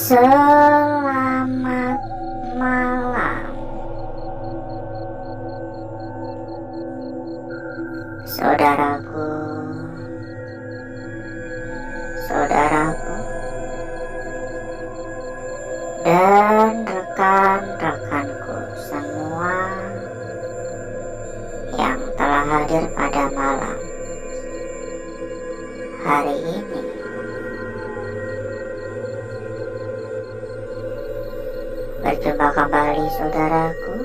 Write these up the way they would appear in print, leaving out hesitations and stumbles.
Selamat malam, saudaraku, saudaraku, dan rekan-rekanku semua yang telah hadir pada malam hari ini. Berjumpa kembali saudaraku,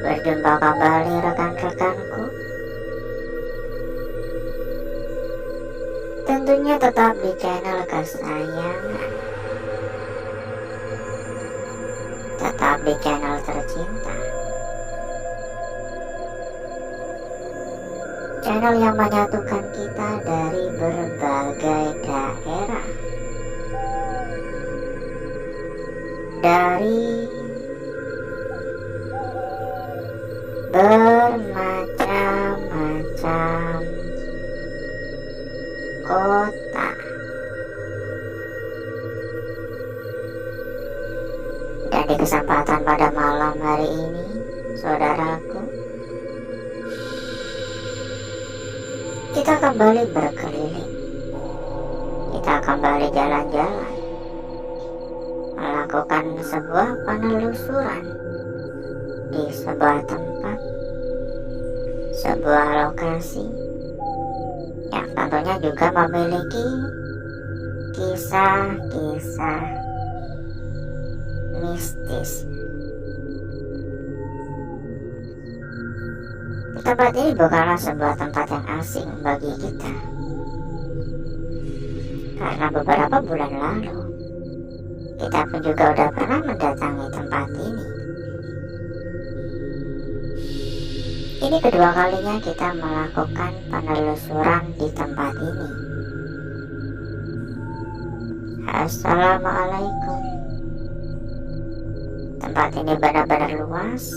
berjumpa kembali rekan-rekanku. Tentunya tetap di channel kesayangan, tetap di channel tercinta, channel yang menyatukan kita dari berbagai daerah, dari bermacam-macam kota. Dan di kesempatan pada malam hari ini, saudaraku, kita kembali berkeliling, kita kembali jalan-jalan, melakukan sebuah penelusuran di sebuah tempat, sebuah lokasi yang tentunya juga memiliki kisah-kisah mistis. Tempat ini bukanlah sebuah tempat yang asing bagi kita, karena beberapa bulan lalu kita pun juga udah pernah mendatangi tempat ini. Ini kedua kalinya kita melakukan penelusuran di tempat ini. Assalamualaikum. Tempat ini benar-benar luas,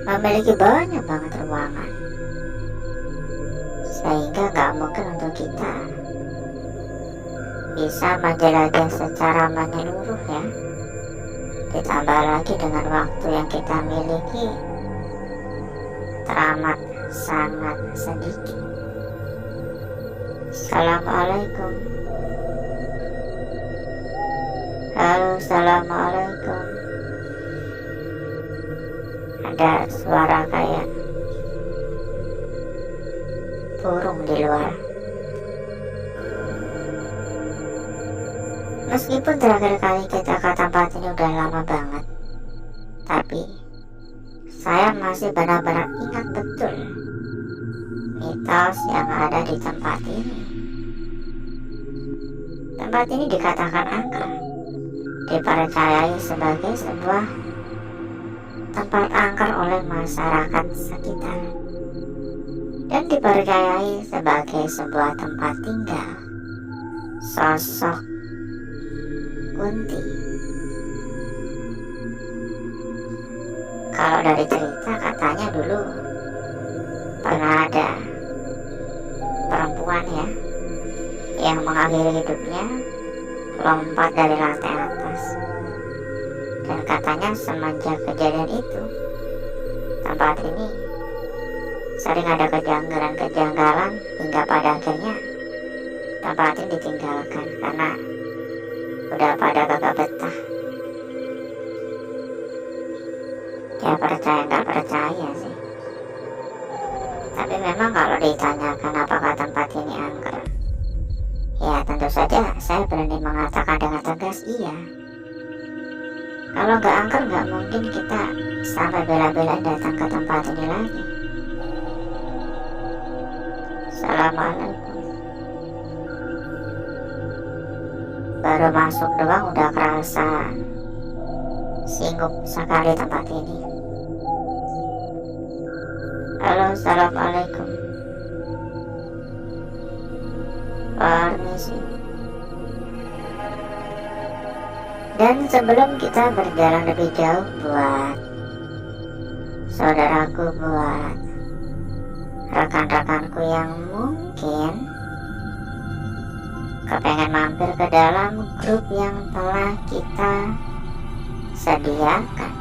memiliki banyak banget ruangan, sehingga gak mungkin untuk kita bisa menjelajah secara menyeluruh ya. Ditambah lagi dengan waktu yang kita miliki teramat sangat sedikit. Assalamualaikum. Halo, assalamualaikum. Ada suara kayak burung di luar. Meskipun terakhir kali kita ke tempat ini udah lama banget, tapi saya masih benar-benar ingat betul mitos yang ada di tempat ini. Tempat ini dikatakan angker, dipercayai sebagai sebuah tempat angker oleh masyarakat sekitar, dan dipercayai sebagai sebuah tempat tinggal sosok Kunti. Kalau dari cerita katanya dulu pernah ada perempuan ya yang mengakhiri hidupnya lompat dari lantai atas, dan katanya semenjak kejadian itu tempat ini sering ada kejanggalan-kejanggalan hingga pada akhirnya tempat ini ditinggalkan karena udah pada kagak betah. Ya percaya nggak percaya sih, tapi memang kalau ditanyakan apakah tempat ini angker, ya tentu saja saya berani mengatakan dengan tegas iya. Kalau nggak angker nggak mungkin kita sampai bela-belain datang ke tempat ini lagi. Assalamualaikum. Baru masuk doang udah kerasa singgup sekali tempat ini. Halo, assalamualaikum. Permisi. Dan sebelum kita berjalan lebih jauh, buat saudaraku, buat rekan-rekanku yang mungkin kepengen mampir ke dalam grup yang telah kita sediakan.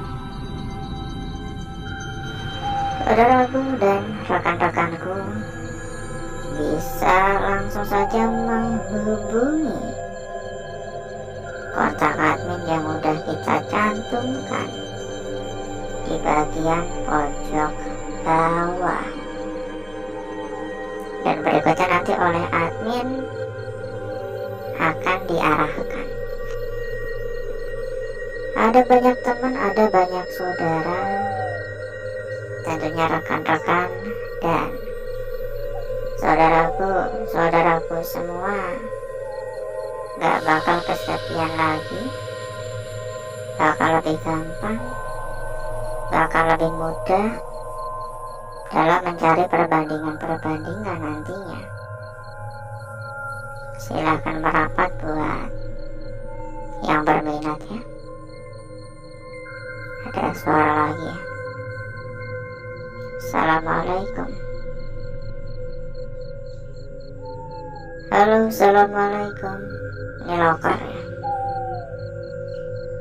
Saudaraku dan rekan-rekanku bisa langsung saja menghubungi kontak admin yang udah kita cantumkan di bagian pojok bawah, dan berikutnya nanti oleh admin akan diarahkan. Ada banyak teman, ada banyak saudara, tentunya rekan-rekan dan saudaraku semua gak bakal kesepian lagi, bakal lebih gampang, bakal lebih mudah dalam mencari perbandingan nantinya. Silahkan merapat buat yang berminat ya. Ada suara lagi ya. Assalamualaikum. Halo, assalamualaikum. Ini lokar ya,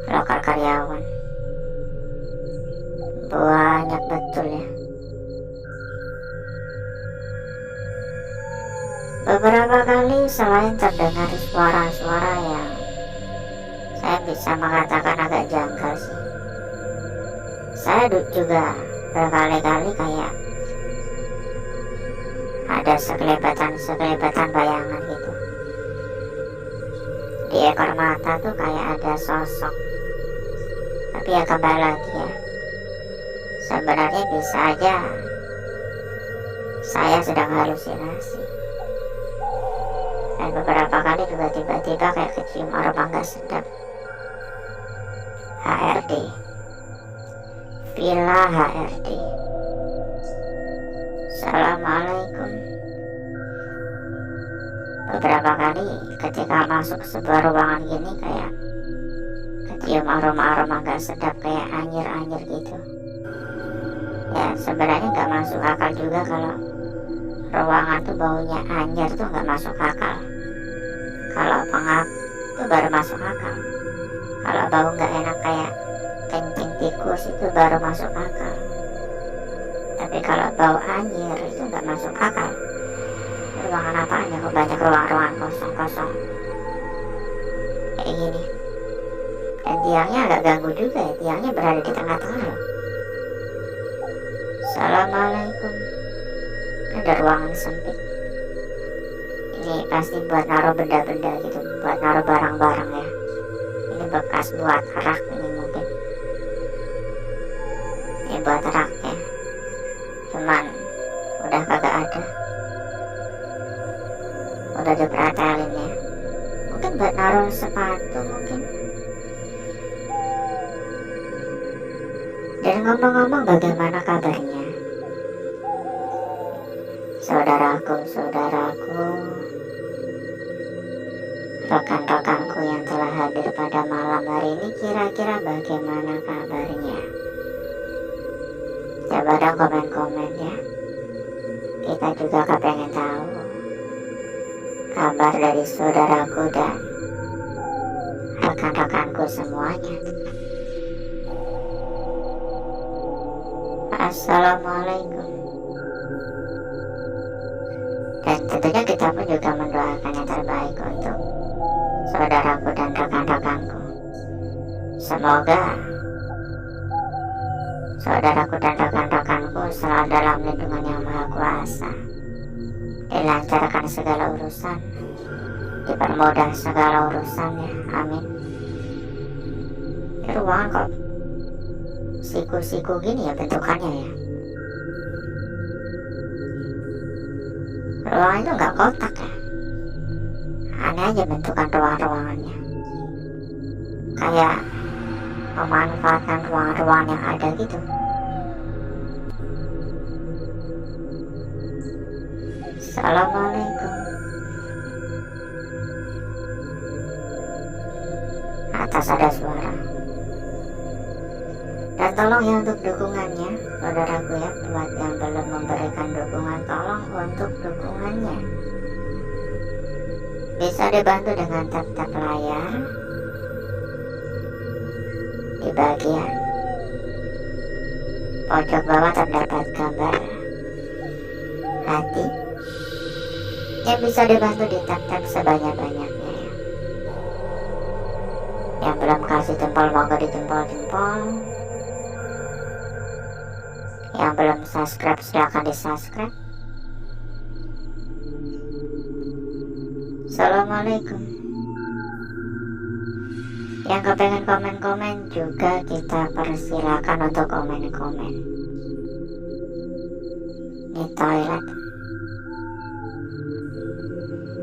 lokar karyawan. Banyak betul ya. Beberapa kali selain terdengar suara-suara yang saya bisa mengatakan agak janggal sih, saya juga berkali-kali kayak ada sekelebetan bayangan gitu. Di ekor mata tuh kayak ada sosok. Tapi ya kembali lagi ya, sebenarnya bisa aja saya sedang halusinasi. Dan beberapa kali juga tiba-tiba kayak kecium aroma gak sedap. HRD, Villa HRD. Assalamualaikum. Beberapa kali ketika masuk sebuah ruangan gini kayak kecium aroma-aroma gak sedap, kayak anyir-anyir gitu. Ya sebenarnya gak masuk akal juga kalau ruangan tuh baunya anyir tuh gak masuk akal. Kalau pengap itu baru masuk akal. Kalau bau gak enak kayak kencing tikus itu baru masuk akal. Tapi kalau bau anyir itu gak masuk akal. Ruangan apaan ya, kok banyak ruangan kosong-kosong kayak gini. Dan tiangnya agak ganggu juga ya, tiangnya berada di tengah-tengah. Assalamualaikum. Ada ruangan sempit. Ini pasti buat naruh benda-benda gitu, buat naruh barang-barang ya. Ini bekas buat rak ini mungkin. Ini buat rak ya, cuman udah kagak ada, udah dipretelin ya. Mungkin buat naruh sepatu mungkin. Dan ngomong-ngomong, bagaimana kabarnya saudaraku, rekan-rekanku yang telah hadir pada malam hari ini? Kira-kira bagaimana kabarnya? Coba dong komen-komen ya. Kita juga kepengen tahu kabar dari saudaraku dan rekan-rekanku semuanya. Assalamualaikum. Dan tentunya kita pun juga mendoakan yang terbaik untuk saudaraku dan rekan-rekanku. Semoga saudaraku dan rekan-rekanku selalu dalam lindungan yang Maha Kuasa, dilancarkan segala urusan, dipermudah segala urusannya, amin. Di ruangan kok siku-siku gini ya bentukannya ya. Ruangan itu nggak kotak ya, aneh aja bentukan ruangannya, kayak memanfaatkan ruangan-ruangan yang ada gitu. Assalamualaikum. Atas ada suara. Dan tolong ya untuk dukungannya, saudaraku ya, buat yang belum memberikan dukungan, tolong untuk dukungannya. bisa dibantu dengan tap-tap layar di bagian pojok bawah terdapat gambar hati yang bisa dibantu di tap-tap sebanyak-banyaknya ya. Yang belum kasih jempol monggo di jempol-jempol, yang belum subscribe silahkan di subscribe. Assalamualaikum. Yang kepengen komen-komen juga kita persilakan untuk komen-komen. Ini toilet.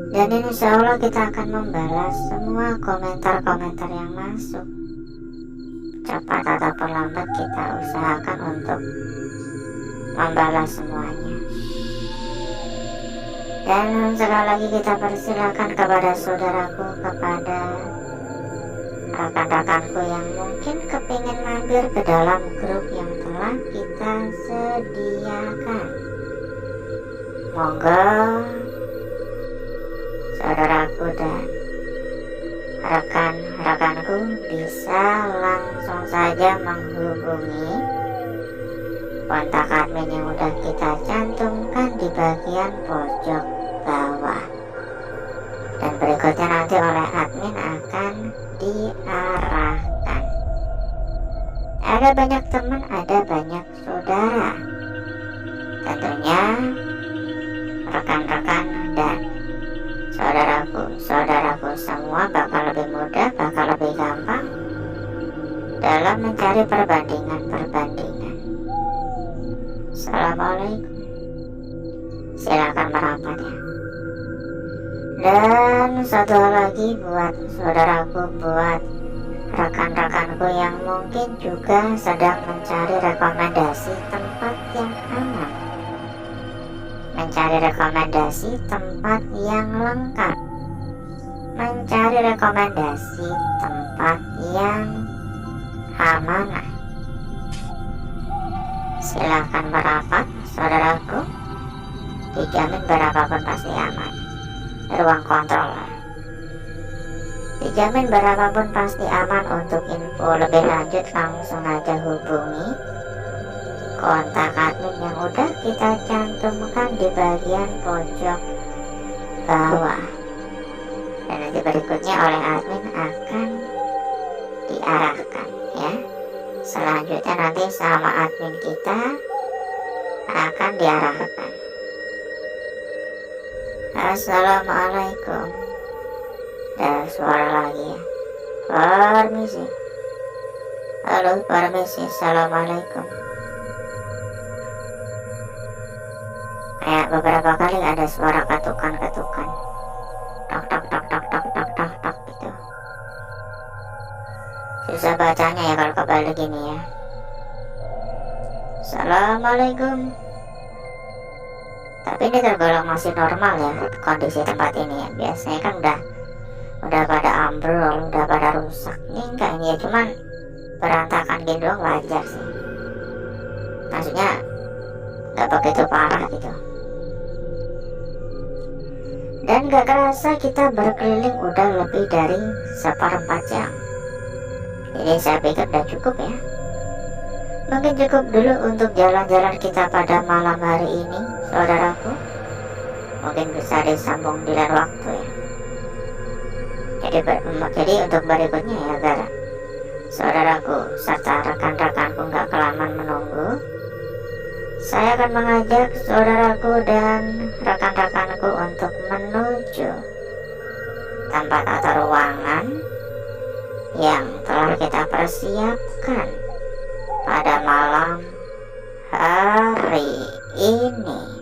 Dan insya Allah kita akan membalas semua komentar-komentar yang masuk. Cepat ataupun lambat kita usahakan untuk membalas semuanya. Dan sekali lagi kita persilakan kepada saudaraku, kepada rekan-rekanku yang mungkin kepingin mampir ke dalam grup yang telah kita sediakan. Monggo saudaraku dan rekan-rekanku bisa langsung saja menghubungi kontak admin yang udah kita cantumkan di bagian pojok bawah, dan berikutnya nanti oleh admin akan diarahkan. Ada banyak teman, ada banyak saudara, tentunya rekan-rekan dan saudaraku semua bakal lebih mudah, bakal lebih gampang dalam mencari perbandingan. Assalamualaikum. Silakan merapat ya. Dan satu hal lagi buat saudaraku, buat rekan-rekanku yang mungkin juga sedang mencari rekomendasi tempat yang aman, mencari rekomendasi tempat yang lengkap, mencari rekomendasi tempat yang amanah. Silahkan merapat saudaraku, dijamin berapapun pasti aman. Ruang kontrol dijamin berapapun pasti aman. Untuk info lebih lanjut langsung aja hubungi kontak admin yang udah kita cantumkan di bagian pojok bawah, dan nanti berikutnya oleh admin akan diarahkan ya. Selanjutnya nanti sama admin kita akan diarahkan. Assalamualaikum. Ada suara lagi ya. Permisi. Halo, permisi. Assalamualaikum. Kayak beberapa kali ada suara ketukan-ketukan. Tok tok tok tok tok tok tok tok gitu. Susah bacanya ya kalau kebalik gini ya. Assalamualaikum. Tapi ini tergolong masih normal ya kondisi tempat ini ya. Biasanya kan udah pada ambrol, udah pada rusak. Ini enggak, ini ya cuman berantakan gitu doang, wajar sih. Maksudnya nggak begitu parah gitu. Dan gak kerasa kita berkeliling udah lebih dari 1/4 jam. Jadi saya pikir udah cukup ya. Mungkin cukup dulu untuk jalan-jalan kita pada malam hari ini, saudaraku. Mungkin bisa disambung di lain waktu ya. Jadi untuk berikutnya ya, agar saudaraku serta rekan-rekanku gak kelamaan menunggu, saya akan mengajak saudaraku dan rekan-rekanku untuk menuju tempat atau ruangan yang telah kita persiapkan pada malam hari ini.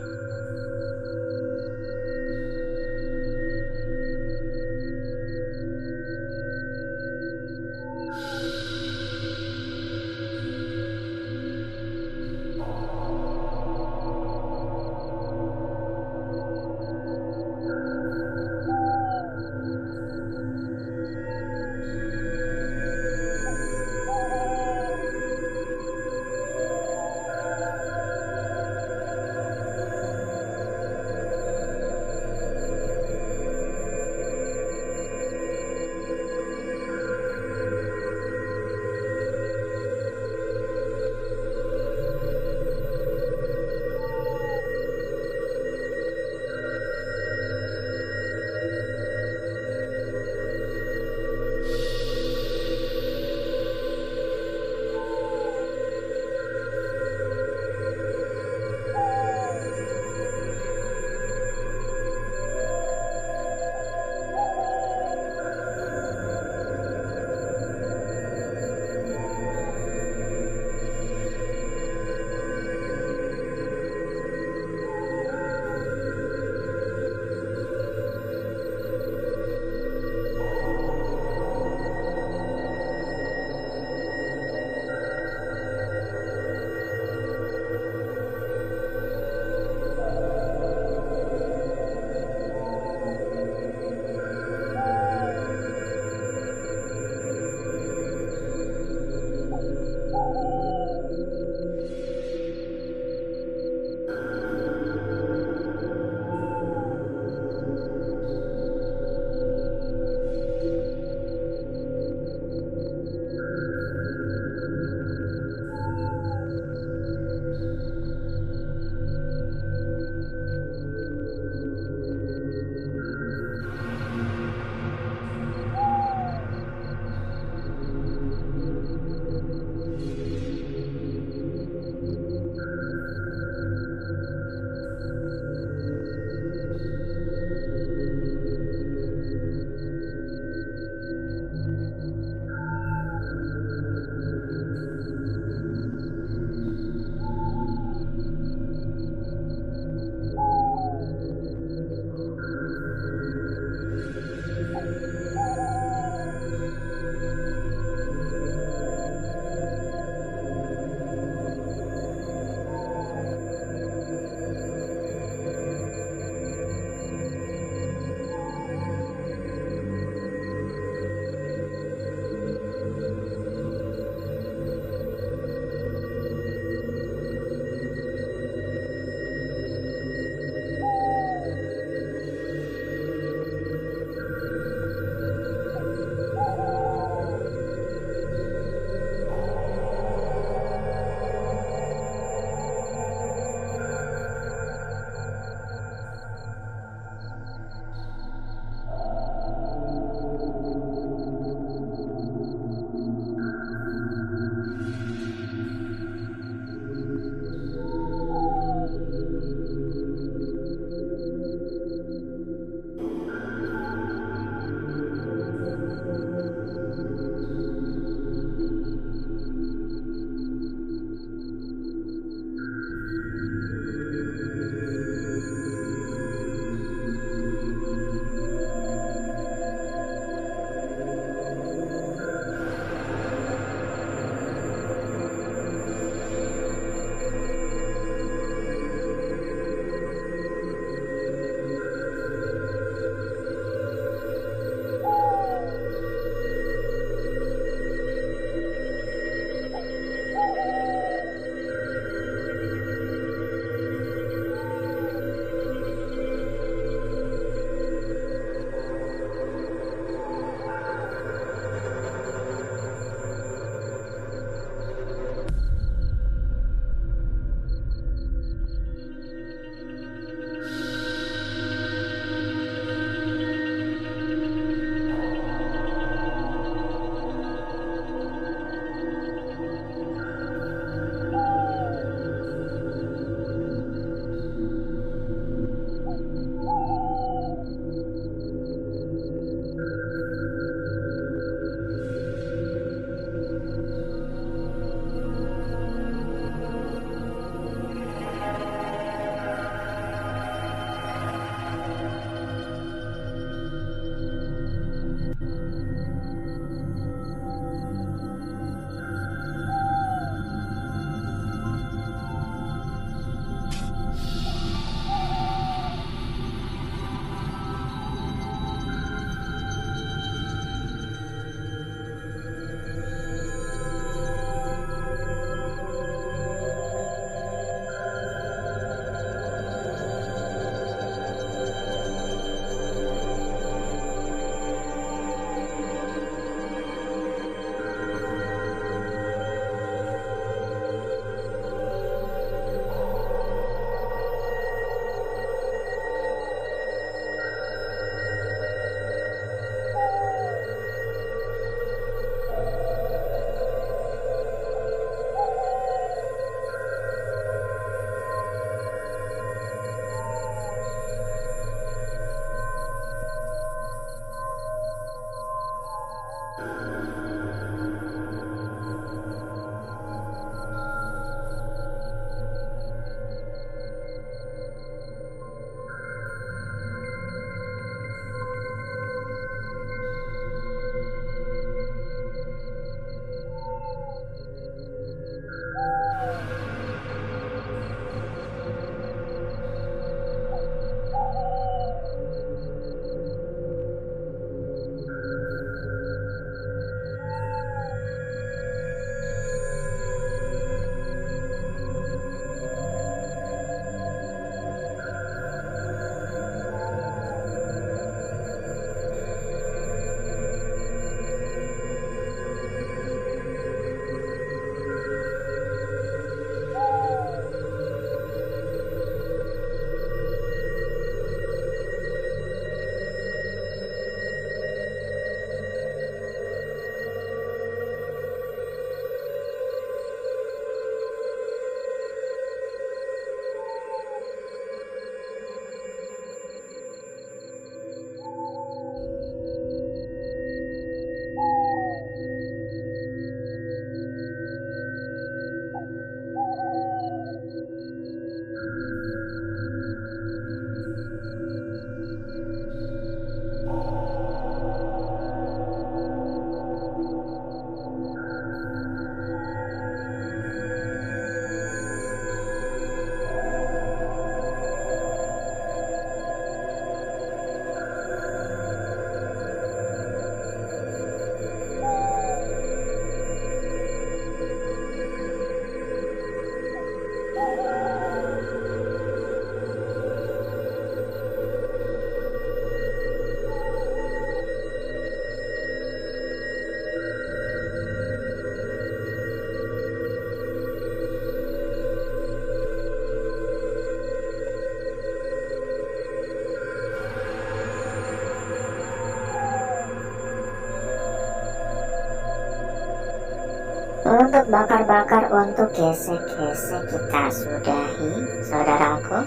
Untuk bakar-bakar, untuk gesek-gesek kita sudahi, saudaraku.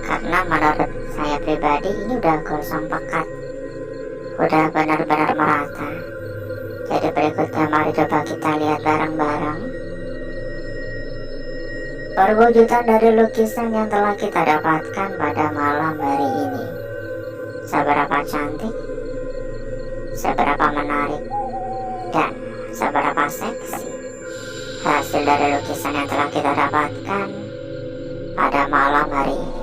Karena menurut saya pribadi ini udah gosong pekat, udah benar-benar merata. Jadi berikutnya mari coba kita lihat bareng-bareng perwujudan dari lukisan yang telah kita dapatkan pada malam hari ini. Seberapa cantik, seberapa menarik, dan seberapa seksi hasil dari lukisan yang telah kita dapatkan pada malam hari ini.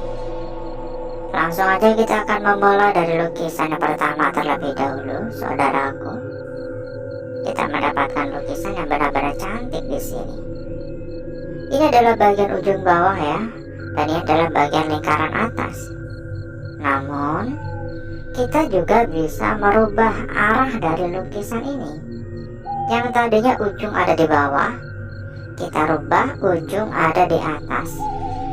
Langsung aja kita akan memulai dari lukisan yang pertama terlebih dahulu, saudaraku. Kita mendapatkan lukisan yang benar-benar cantik di sini. Ini adalah bagian ujung bawah ya, dan ini adalah bagian lingkaran atas. Namun, kita juga bisa merubah arah dari lukisan ini. Yang tadinya ujung ada di bawah, kita rubah ujung ada di atas.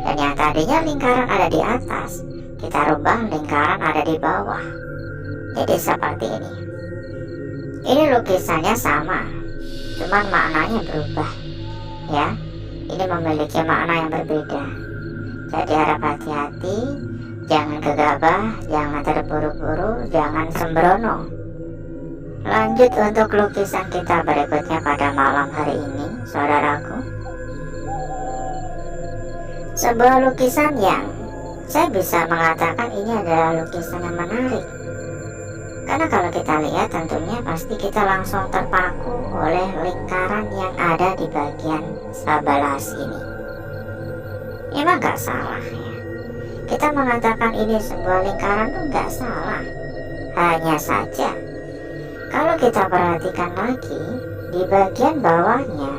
Dan yang tadinya lingkaran ada di atas, kita rubah lingkaran ada di bawah. Jadi seperti ini. Ini lukisannya sama, cuman maknanya berubah ya. Ini memiliki makna yang berbeda. Jadi harap hati-hati, jangan gegabah, jangan terburu-buru, jangan sembrono. Lanjut untuk lukisan kita berikutnya pada malam hari ini, saudaraku. Sebuah lukisan yang saya bisa mengatakan ini adalah lukisan yang menarik. Karena kalau kita lihat tentunya pasti kita langsung terpaku oleh lingkaran yang ada di bagian sebelah sini. Emang gak salah ya. Kita mengatakan ini sebuah lingkaran tuh gak salah. Hanya saja kalau kita perhatikan lagi di bagian bawahnya,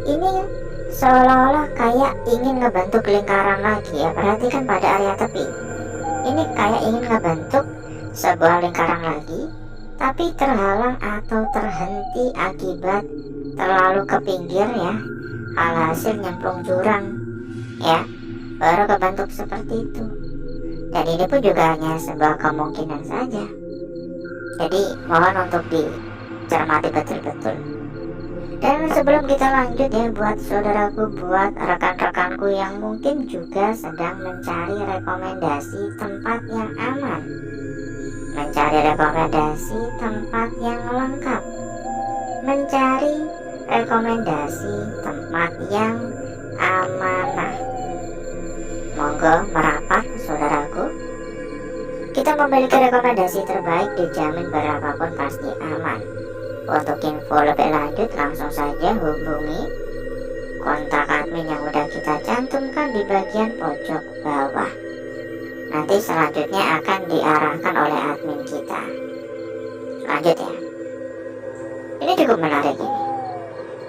ini seolah-olah kayak ingin ngebentuk lingkaran lagi ya. Perhatikan pada area tepi. Ini kayak ingin ngebentuk sebuah lingkaran lagi, tapi terhalang atau terhenti akibat terlalu ke pinggir ya. Alhasil nyemplung jurang ya, baru kebentuk seperti itu. Dan ini pun juga hanya sebuah kemungkinan saja. Jadi mohon untuk dicermati betul-betul. Dan sebelum kita lanjut ya, buat saudaraku, buat rekan-rekanku yang mungkin juga sedang mencari rekomendasi tempat yang aman, mencari rekomendasi tempat yang lengkap, mencari rekomendasi tempat yang amanah, monggo merapat saudaraku. Kita memiliki rekomendasi terbaik, dijamin berapapun pasti aman. Untuk info lebih lanjut langsung saja hubungi kontak admin yang udah kita cantumkan di bagian pojok bawah. Nanti selanjutnya akan diarahkan oleh admin kita. Lanjut ya. Ini cukup menarik ini.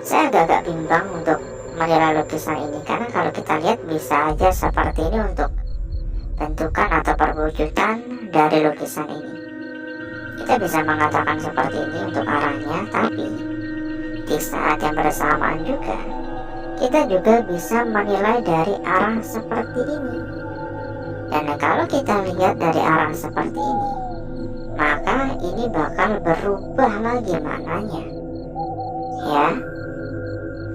Saya agak-agak bimbang untuk menilai lukisan ini, karena kalau kita lihat bisa aja seperti ini untuk bentukan atau perwujudan dari lukisan ini. Kita bisa mengatakan seperti ini untuk arahnya, tapi di saat yang bersamaan juga kita juga bisa menilai dari arah seperti ini. Dan kalau kita lihat dari arah seperti ini, maka ini bakal berubah lagi maknanya ya.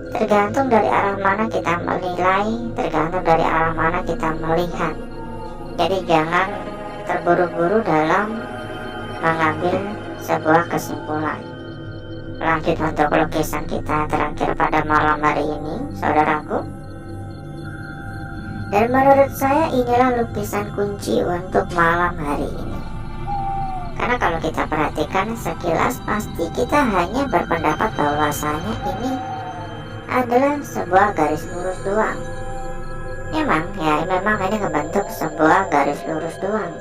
Tergantung dari arah mana kita menilai, tergantung dari arah mana kita melihat. Jadi jangan terburu-buru dalam mengambil sebuah kesimpulan. Lanjut untuk lukisan kita terakhir pada malam hari ini, saudaraku. Dan menurut saya inilah lukisan kunci untuk malam hari ini. Karena kalau kita perhatikan sekilas pasti kita hanya berpendapat bahwasanya ini adalah sebuah garis lurus doang. Memang ini membentuk sebuah garis lurus doang.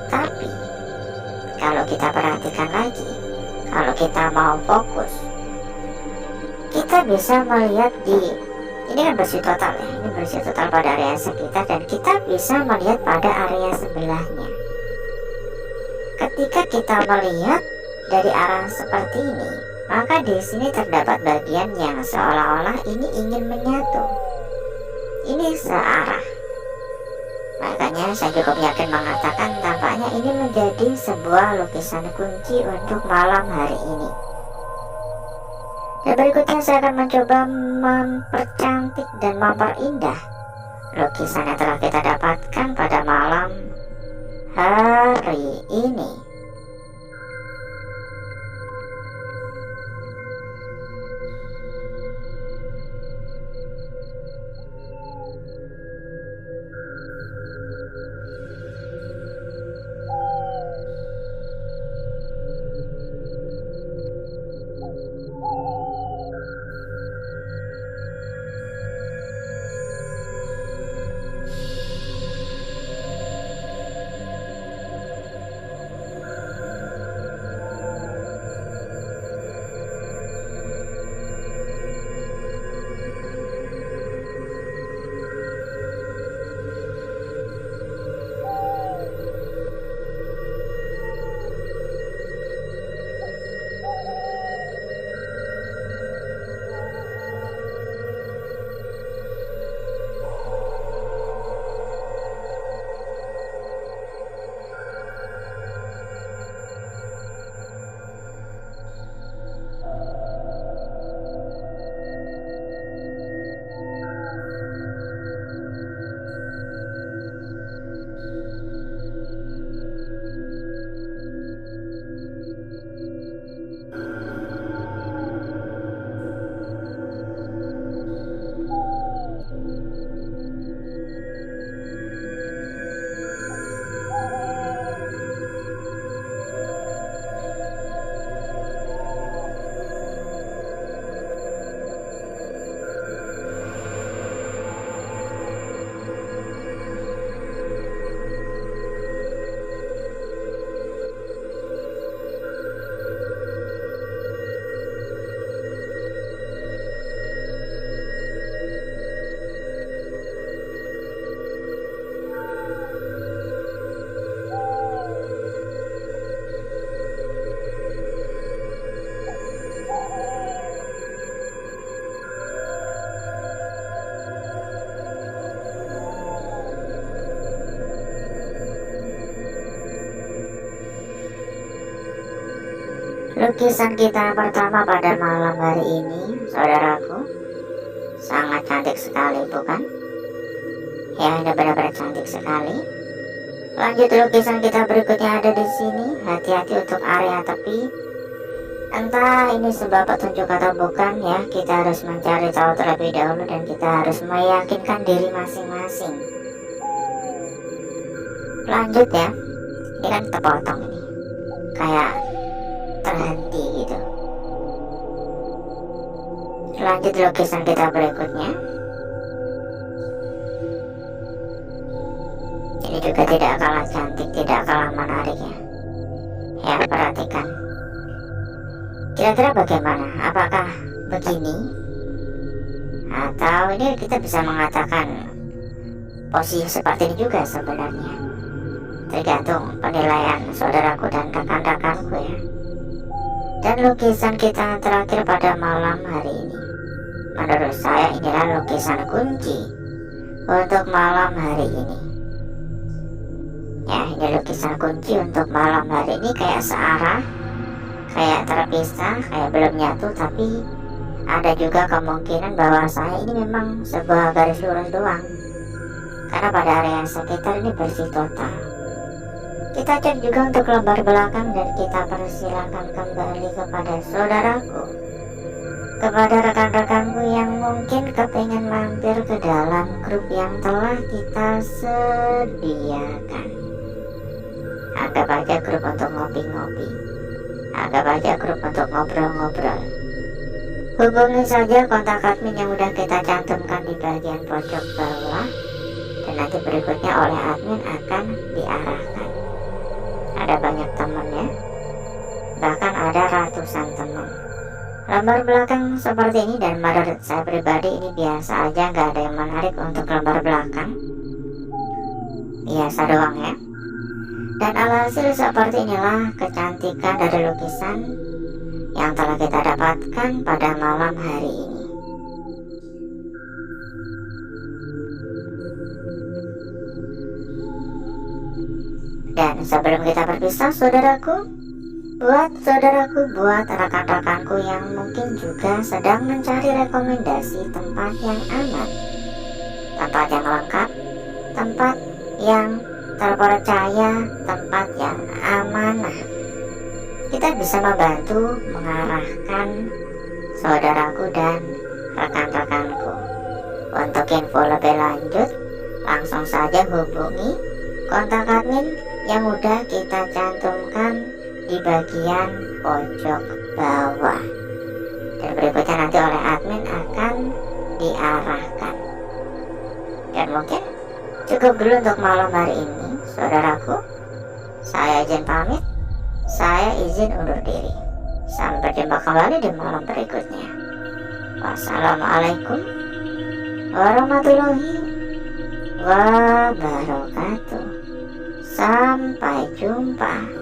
Tapi kalau kita perhatikan lagi, kalau kita mau fokus, kita bisa melihat ini kan bersih total ya, ini bersih total pada area sekitar, dan kita bisa melihat pada area sebelahnya. Ketika kita melihat dari arah seperti ini, maka di sini terdapat bagian yang seolah-olah ini ingin menyatu. Ini searah. Makanya saya cukup yakin mengatakan tampaknya ini menjadi sebuah lukisan kunci untuk malam hari ini. Dan berikutnya saya akan mencoba mempercantik dan memperindah lukisan yang telah kita dapatkan pada malam hari ini. Lukisan kita pertama pada malam hari ini, saudaraku, sangat cantik sekali, bukan? Ya, ini benar-benar cantik sekali. Lanjut, lukisan kita berikutnya ada di sini. Hati-hati untuk area tepi. Entah ini sebuah petunjuk atau bukan ya, kita harus mencari tahu terlebih dahulu dan kita harus meyakinkan diri masing-masing. Lanjut ya, ini kan terpotong ini, kayak terhenti gitu. Lanjut lukisan kita berikutnya. Ini juga tidak kalah cantik, tidak kalah menarik ya. Ya, perhatikan. Kira-kira bagaimana? Apakah begini? Atau ini kita bisa mengatakan posisi seperti ini juga sebenarnya. Tergantung penilaian saudaraku dan rekan-rekanku ya. Dan lukisan kita terakhir pada malam hari ini, menurut saya inilah lukisan kunci untuk malam hari ini. Ya, ini lukisan kunci untuk malam hari ini, kayak searah, kayak terpisah, kayak belum nyatu, tapi ada juga kemungkinan bahwa saya ini memang sebuah garis lurus doang, karena pada area sekitar ini bersih total. Kita cek juga untuk lembar belakang dan kita persilakan kembali kepada saudaraku, kepada rekan-rekanku yang mungkin kepingin mampir ke dalam grup yang telah kita sediakan. Anggap aja grup untuk ngopi-ngopi, anggap aja grup untuk ngobrol-ngobrol. Hubungi saja kontak admin yang udah kita cantumkan di bagian pojok bawah, dan nanti berikutnya oleh admin akan diarahkan. Ada banyak temennya, bahkan ada ratusan teman. Lembar belakang seperti ini, dan menurut saya pribadi ini biasa aja, nggak ada yang menarik untuk lembar belakang, biasa doang ya. Dan alhasil seperti inilah kecantikan dari lukisan yang telah kita dapatkan pada malam hari ini. Dan sebelum kita berpisah saudaraku, Buat saudaraku, buat rekan-rekanku yang mungkin juga sedang mencari rekomendasi tempat yang aman, tempat yang lengkap, tempat yang terpercaya, tempat yang amanah. Kita bisa membantu mengarahkan saudaraku dan rekan-rekanku. Untuk info lebih lanjut, langsung saja hubungi kontak admin yang udah kita cantumkan di bagian pojok bawah, dan berikutnya nanti oleh admin akan diarahkan. Dan mungkin cukup dulu untuk malam hari ini, saudaraku. Saya izin pamit, saya izin undur diri. Sampai jumpa kembali di malam berikutnya. Wassalamualaikum warahmatullahi wabarakatuh. Sampai jumpa.